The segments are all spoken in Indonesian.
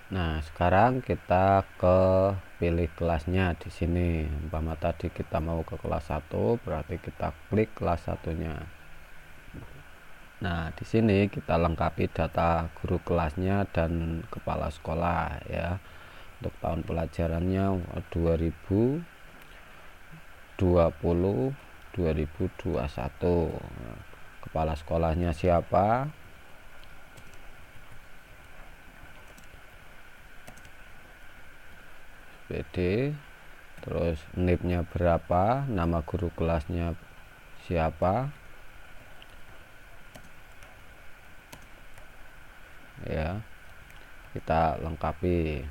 Nah, sekarang kita ke pilih kelasnya di sini. Umpama tadi kita mau ke kelas 1, berarti kita klik kelas satunya. Nah, di sini kita lengkapi data guru kelasnya dan kepala sekolah ya. Untuk tahun pelajarannya 2020 2021. Nah, kepala sekolahnya siapa? PD. Terus NIP-nya berapa, nama guru kelasnya siapa ya, kita lengkapi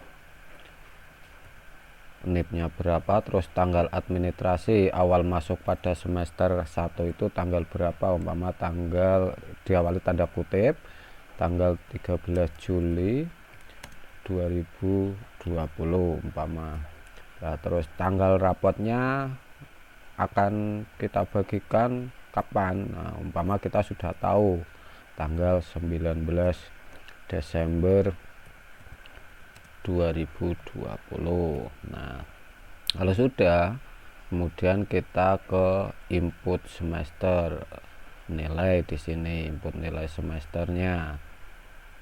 NIP-nya berapa, terus tanggal administrasi awal masuk pada semester 1 itu tanggal berapa, umpama tanggal diawali tanda kutip tanggal 13 Juli 2020 umpama. Nah, terus tanggal rapotnya akan kita bagikan kapan. Nah, umpama kita sudah tahu tanggal 19 Desember 2020. Nah, kalau sudah, kemudian kita ke input semester, nilai di sini input nilai semesternya.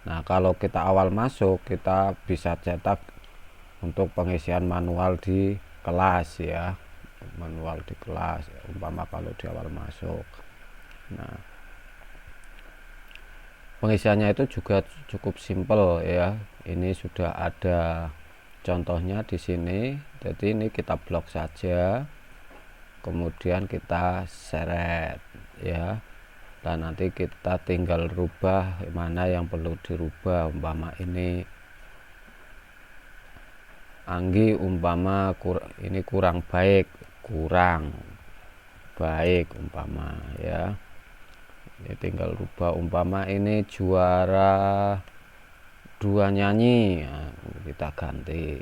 Nah, kalau kita awal masuk, kita bisa cetak untuk pengisian manual di kelas ya, manual di kelas umpama kalau di awal masuk. Nah, pengisiannya itu juga cukup simpel ya. Ini sudah ada contohnya di sini. Jadi ini kita blok saja, kemudian kita seret ya. Dan nanti kita tinggal rubah mana yang perlu dirubah. Umpama ini Anggi umpama ini kurang baik umpama ya. Ini tinggal rubah, umpama ini juara 2 nyanyi ya, kita ganti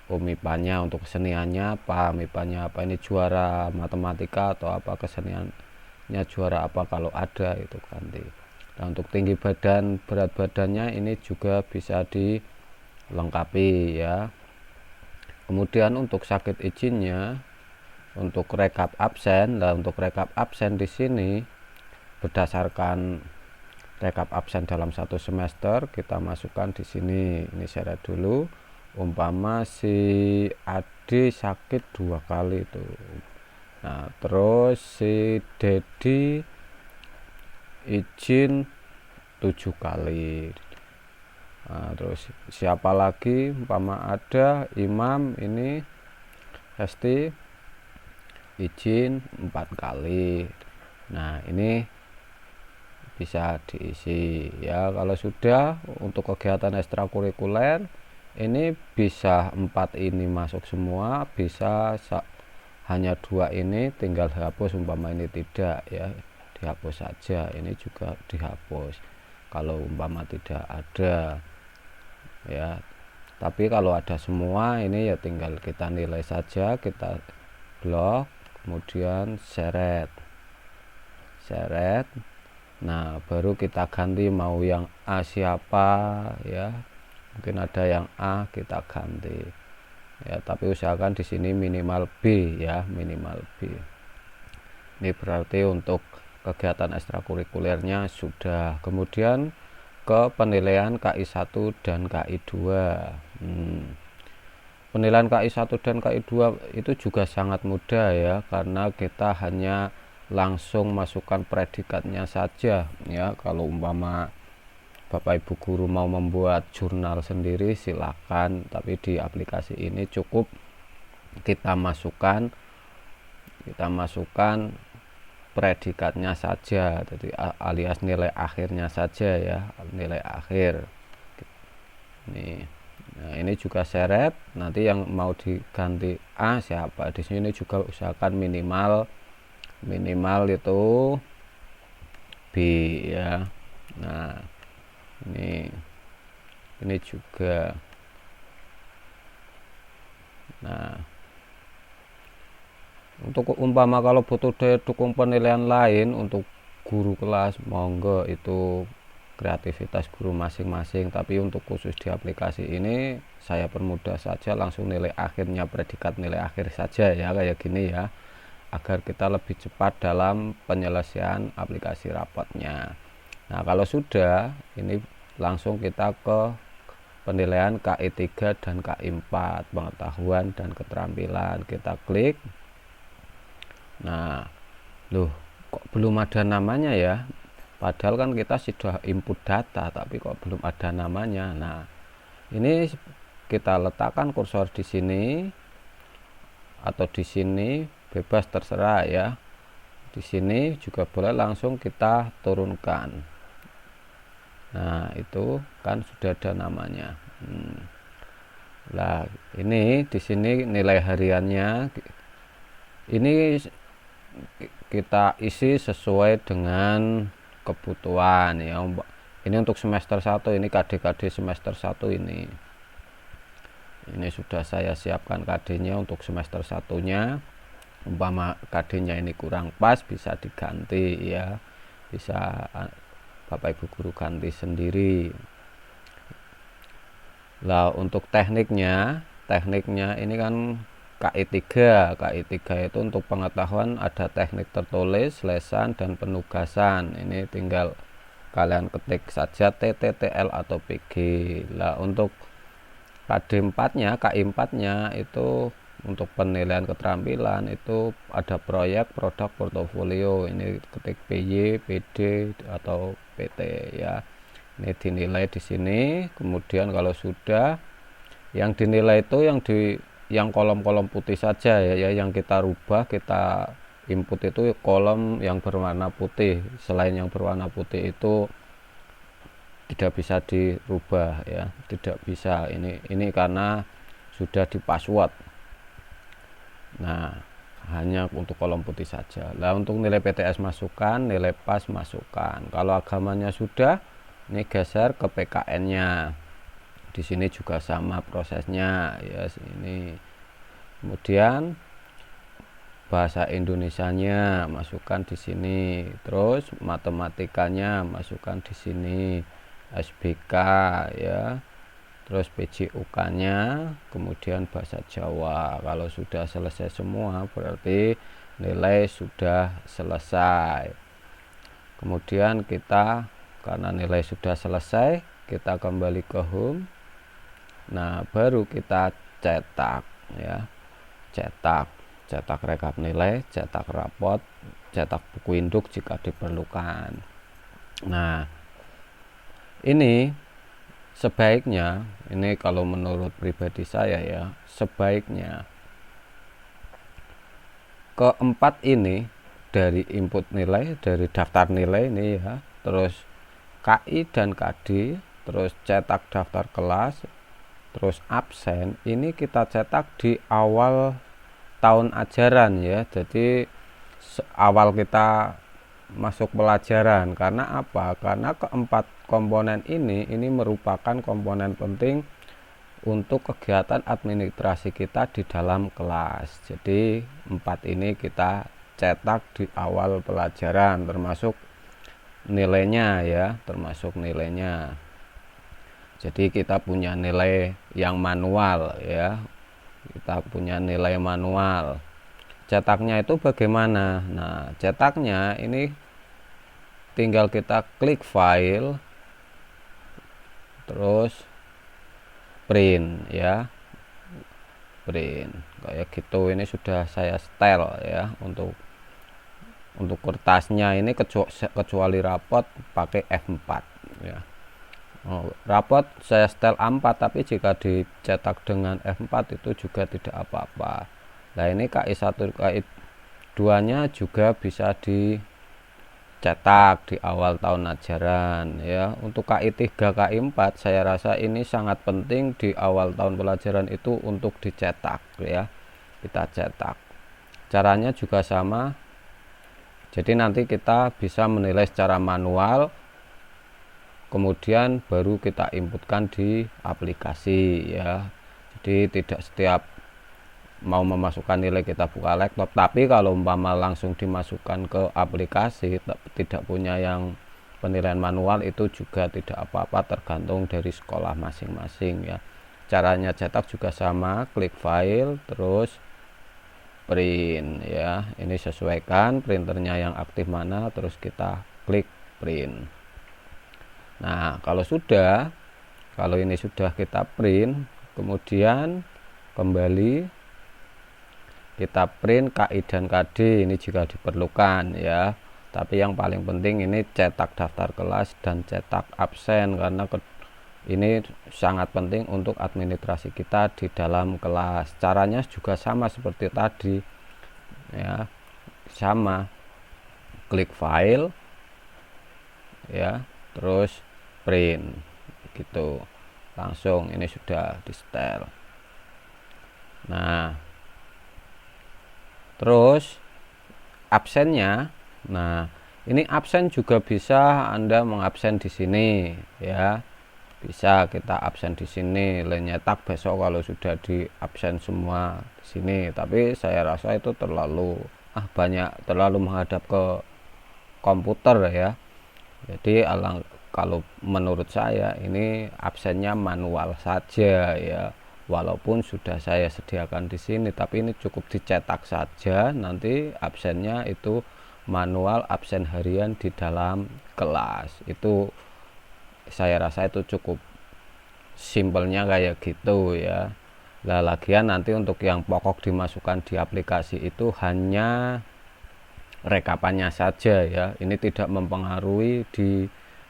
MIPA-nya untuk keseniannya apa, MIPA-nya apa, ini juara matematika atau apa, keseniannya juara apa kalau ada itu ganti. Nah, untuk tinggi badan, berat badannya ini juga bisa dilengkapi ya. Kemudian untuk sakit izinnya, untuk rekap absen. Nah, untuk rekap absen di sini berdasarkan rekap absen dalam satu semester kita masukkan di sini. Ini syarat dulu. Umpama si Adi sakit 2 kali itu. Nah, terus si Dedi izin 7 kali. Nah, terus siapa lagi? Umpama ada Imam, ini Hesti izin 4 kali. Nah, ini bisa diisi ya. Kalau sudah untuk kegiatan ekstrakurikuler ini bisa 4 ini masuk semua, bisa hanya 2 ini tinggal hapus, umpama ini tidak ya, dihapus saja. Ini juga dihapus kalau umpama tidak ada ya. Tapi kalau ada semua ini ya tinggal kita nilai saja, kita blok, kemudian seret. Nah, baru kita ganti mau yang A siapa ya. Mungkin ada yang A, kita ganti ya, tapi usahakan di sini minimal B ya, minimal B. Ini berarti untuk kegiatan ekstrakurikulernya sudah. Kemudian ke penilaian KI 1 dan KI 2. Penilaian KI 1 dan KI 2 itu juga sangat mudah ya, karena kita hanya langsung masukkan predikatnya saja ya. Kalau umpama Bapak Ibu guru mau membuat jurnal sendiri silakan, tapi di aplikasi ini cukup kita masukkan predikatnya saja, jadi alias nilai akhirnya saja ya, nilai akhir. Nah, ini juga seret. Nanti yang mau diganti A siapa, di sini juga usahakan minimal itu B ya. Nah, ini juga. Nah, untuk umpama kalau butuh daya dukung penilaian lain untuk guru kelas, monggo itu kreativitas guru masing-masing, tapi untuk khusus di aplikasi ini saya permudah saja, langsung nilai akhirnya predikat nilai akhir saja ya, kayak gini ya, agar kita lebih cepat dalam penyelesaian aplikasi rapotnya. Nah, kalau sudah ini langsung kita ke penilaian KI 3 dan KI 4, pengetahuan dan keterampilan. Kita klik. Nah, loh, kok belum ada namanya ya? Padahal kan kita sudah input data, tapi kok belum ada namanya. Nah, ini kita letakkan kursor di sini atau di sini, bebas terserah ya. Di sini juga boleh langsung kita turunkan. Nah, itu kan sudah ada namanya. Nah, ini di sini nilai hariannya ini kita isi sesuai dengan kebutuhan ya. Ini untuk semester 1, ini KD-KD semester 1 ini. Ini sudah saya siapkan KD-nya untuk semester 1-nya. Umpama KD-nya ini kurang pas, bisa diganti ya. Bisa Bapak Ibu guru ganti sendiri. Lah, untuk tekniknya ini kan KI 3. KI 3 itu untuk pengetahuan ada teknik tertulis, lesan, dan penugasan. Ini tinggal kalian ketik saja TTTL atau PG. Lah, untuk KD 4-nya, KI 4-nya itu untuk penilaian keterampilan itu ada proyek, produk, portofolio. Ini ketik PY, PD atau PT ya. Ini dinilai di sini. Kemudian kalau sudah, yang dinilai itu yang kolom-kolom putih saja ya, yang kita rubah, kita input itu kolom yang berwarna putih. Selain yang berwarna putih itu tidak bisa dirubah ya, tidak bisa. Ini karena sudah di password. Nah, hanya untuk kolom putih saja. Nah, untuk nilai PTS masukkan, nilai PAS masukkan. Kalau agamanya sudah, ini geser ke PKN-nya. Di sini juga sama prosesnya ya, sini. Kemudian bahasa Indonesianya masukkan di sini, terus matematikanya masukkan di sini, SBK ya, terus PJUK-nya, kemudian bahasa Jawa. Kalau sudah selesai semua berarti nilai sudah selesai. Kemudian kita, karena nilai sudah selesai, kita kembali ke home. Nah, baru kita cetak ya, cetak rekap nilai, cetak rapot, cetak buku induk jika diperlukan. Nah, ini sebaiknya, ini kalau menurut pribadi saya ya, sebaiknya keempat ini dari input nilai, dari daftar nilai ini ya, terus KI dan KD, terus cetak daftar kelas, terus absen, ini kita cetak di awal tahun ajaran ya. Jadi awal kita masuk pelajaran. Karena apa? Karena keempat komponen ini merupakan komponen penting untuk kegiatan administrasi kita di dalam kelas. Jadi 4 ini kita cetak di awal pelajaran, termasuk nilainya ya, termasuk nilainya. Jadi kita punya nilai yang manual ya, kita punya nilai manual. Cetaknya itu bagaimana? Nah, cetaknya ini tinggal kita klik file, terus print ya, print kayak gitu. Ini sudah saya setel ya, untuk kertasnya ini kecuali rapot pakai F4 ya. Rapot saya setel A4, tapi jika dicetak dengan F4 itu juga tidak apa-apa. Nah, ini KI 1, KI 2 nya juga bisa dicetak di awal tahun ajaran ya. Untuk KI 3, KI 4 saya rasa ini sangat penting di awal tahun pelajaran itu untuk dicetak ya. Kita cetak. Caranya juga sama. Jadi nanti kita bisa menilai secara manual, kemudian baru kita inputkan di aplikasi ya. Jadi tidak setiap mau memasukkan nilai kita buka laptop, tapi kalau umpama langsung dimasukkan ke aplikasi, tidak punya yang penilaian manual itu juga tidak apa-apa, tergantung dari sekolah masing-masing ya. Caranya cetak juga sama, klik file terus print ya. Ini sesuaikan printernya yang aktif mana, terus kita klik print. Nah, kalau ini sudah kita print, kemudian kembali kita print KI dan KD ini jika diperlukan ya. Tapi yang paling penting ini cetak daftar kelas dan cetak absen, karena ini sangat penting untuk administrasi kita di dalam kelas. Caranya juga sama seperti tadi ya, sama, klik file ya, terus print gitu, langsung ini sudah di setel. Nah, terus absennya, nah ini absen juga bisa Anda mengabsen di sini ya. Bisa kita absen di sini, nyetak besok kalau sudah di absen semua di sini. Tapi saya rasa itu terlalu terlalu menghadap ke komputer ya. Jadi kalau menurut saya ini absennya manual saja ya. Walaupun sudah saya sediakan di sini, tapi ini cukup dicetak saja. Nanti absennya itu manual, absen harian di dalam kelas. Itu saya rasa itu cukup simpelnya kayak gitu ya. Lah lagian nanti untuk yang pokok dimasukkan di aplikasi itu hanya rekapannya saja ya. Ini tidak mempengaruhi di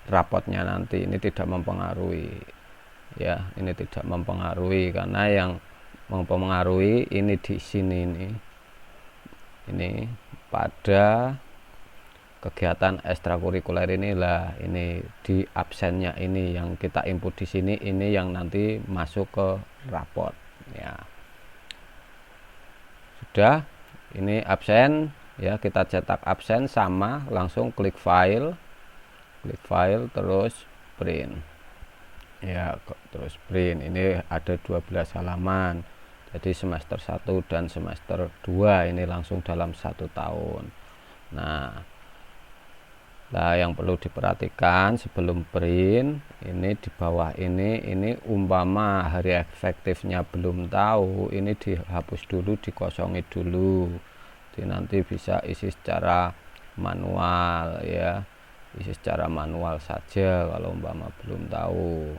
rapotnya nanti, ini tidak mempengaruhi ya, ini tidak mempengaruhi, karena yang mempengaruhi ini di sini ini pada kegiatan ekstrakurikuler inilah, ini di absennya ini yang kita input di sini, ini yang nanti masuk ke rapot ya. Sudah, ini absen ya, kita cetak absen sama, langsung klik file terus print ya, terus print. Ini ada 12 halaman, jadi semester 1 dan semester 2 ini langsung dalam 1 tahun. Nah, yang perlu diperhatikan sebelum print, ini di bawah ini umpama hari efektifnya belum tahu, ini dihapus dulu, dikosongi dulu. Jadi nanti bisa isi secara manual ya, isi secara manual saja kalau umpama belum tahu.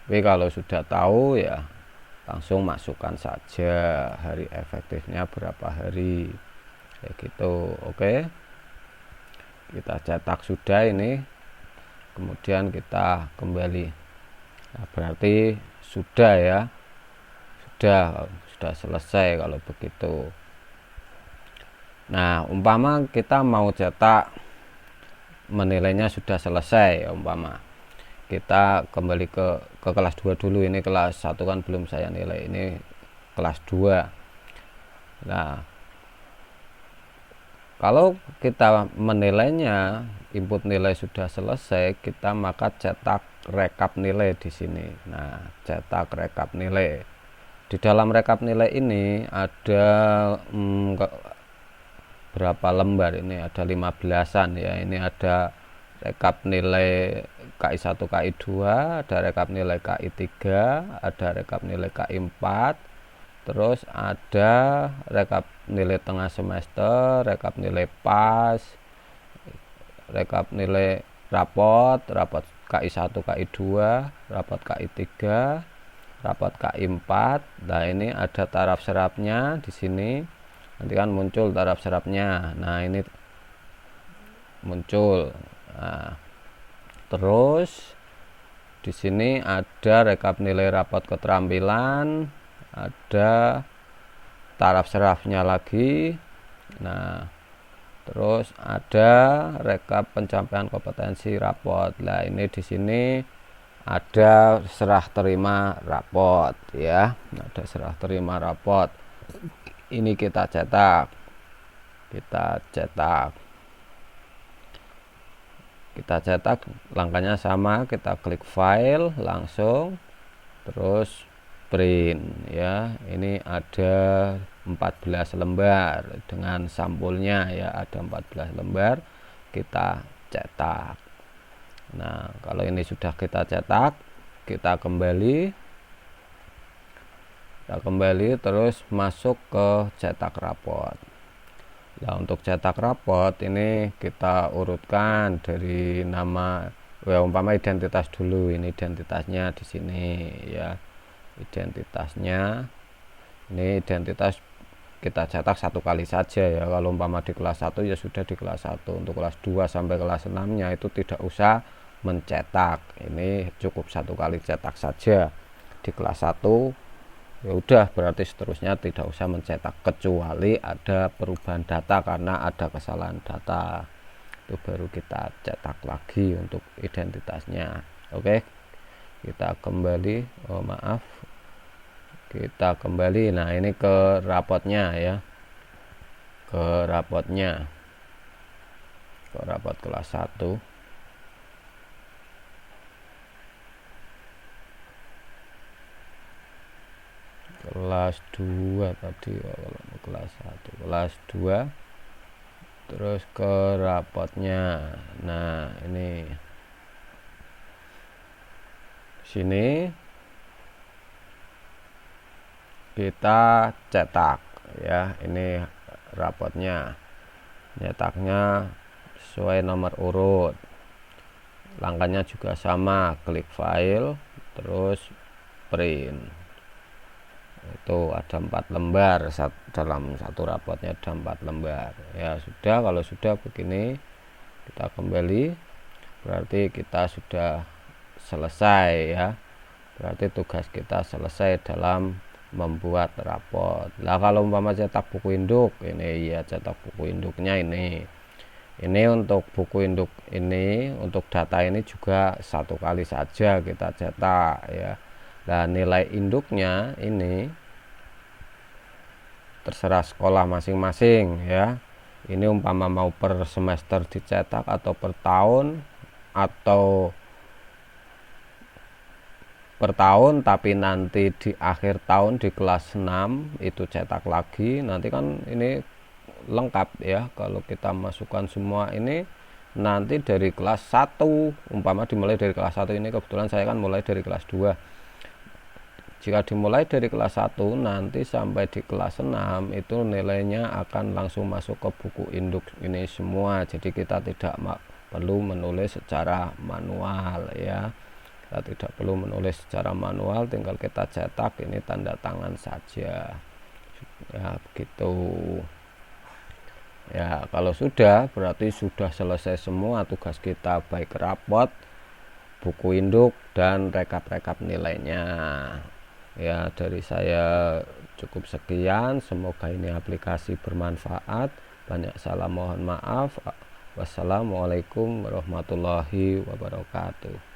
Tapi kalau sudah tahu ya langsung masukkan saja hari efektifnya berapa hari kayak gitu. Oke, kita cetak sudah ini, kemudian kita kembali. Nah, berarti sudah ya, sudah selesai kalau begitu. Nah, umpama kita mau cetak menilainya sudah selesai, umpama kita kembali ke kelas 2 dulu. Ini kelas 1 kan belum saya nilai, ini kelas 2. Nah, kalau kita menilainya, input nilai sudah selesai, kita maka cetak rekap nilai di sini. Nah, cetak rekap nilai. Di dalam rekap nilai ini ada berapa lembar ini? Ada 15-an ya. Ini ada rekap nilai KI1, KI2, ada rekap nilai KI3, ada rekap nilai KI4, terus ada rekap nilai tengah semester, rekap nilai pas, rekap nilai rapot KI1, KI2, rapot KI3, rapot KI4. Nah, ini ada taraf serapnya di sini. Nanti kan muncul taraf serapnya. Nah, ini muncul. Nah, terus di sini ada rekap nilai rapot keterampilan, ada taraf serapnya lagi. Nah, terus ada rekap pencapaian kompetensi rapot. Nah, ini di sini ada serah terima rapot ya. Ada serah terima rapot. Ini kita cetak. Kita cetak, langkahnya sama, kita klik file langsung, terus print ya. Ini ada 14 lembar dengan sampulnya ya, ada 14 lembar. kita cetak. Nah, kalau ini sudah kita cetak, kita kembali terus masuk ke cetak rapot. Nah, untuk cetak rapot ini kita urutkan dari nama, ya umpama identitas dulu. Ini identitasnya di sini ya. Identitasnya ini identitas kita cetak 1 kali saja ya. Kalau umpama di kelas 1 ya sudah di kelas 1. Untuk kelas 2 sampai kelas 6 nya itu tidak usah mencetak. Ini cukup 1 kali cetak saja. Di kelas 1 ya udah, berarti seterusnya tidak usah mencetak kecuali ada perubahan data karena ada kesalahan data, itu baru kita cetak lagi untuk identitasnya. Oke, kita kembali, kita kembali. Nah, ini ke rapotnya ya, ke rapot kelas 1. Kelas 2 tadi, kelas 1, kelas 2, terus ke rapotnya. Nah, ini sini kita cetak ya. Ini rapotnya, nyetaknya sesuai nomor urut, langkahnya juga sama, klik file terus print. Itu ada 4 lembar dalam satu rapotnya, ada 4 lembar ya. Sudah, kalau sudah begini kita kembali, berarti kita sudah selesai ya, berarti tugas kita selesai dalam membuat rapot. Nah, kalau umpama cetak buku induk, ini ya cetak buku induknya ini untuk buku induk ini, untuk data ini juga 1 kali saja kita cetak ya. Nah, nilai induknya ini terserah sekolah masing-masing ya. Ini umpama mau per semester dicetak atau per tahun, atau per tahun tapi nanti di akhir tahun di kelas 6 itu cetak lagi. Nanti kan ini lengkap ya, kalau kita masukkan semua ini nanti dari kelas 1, umpama dimulai dari kelas 1, ini kebetulan saya kan mulai dari kelas 2. Jika dimulai dari kelas 1 nanti sampai di kelas 6 itu nilainya akan langsung masuk ke buku induk ini semua. Jadi kita tidak perlu menulis secara manual ya. Kita tidak perlu menulis secara manual, tinggal kita cetak, ini tanda tangan saja ya, begitu ya. Kalau sudah, berarti sudah selesai semua tugas kita, baik rapot, buku induk, dan rekap-rekap nilainya ya. Dari saya cukup sekian, semoga ini aplikasi bermanfaat. Banyak salah mohon maaf. Wassalamualaikum warahmatullahi wabarakatuh.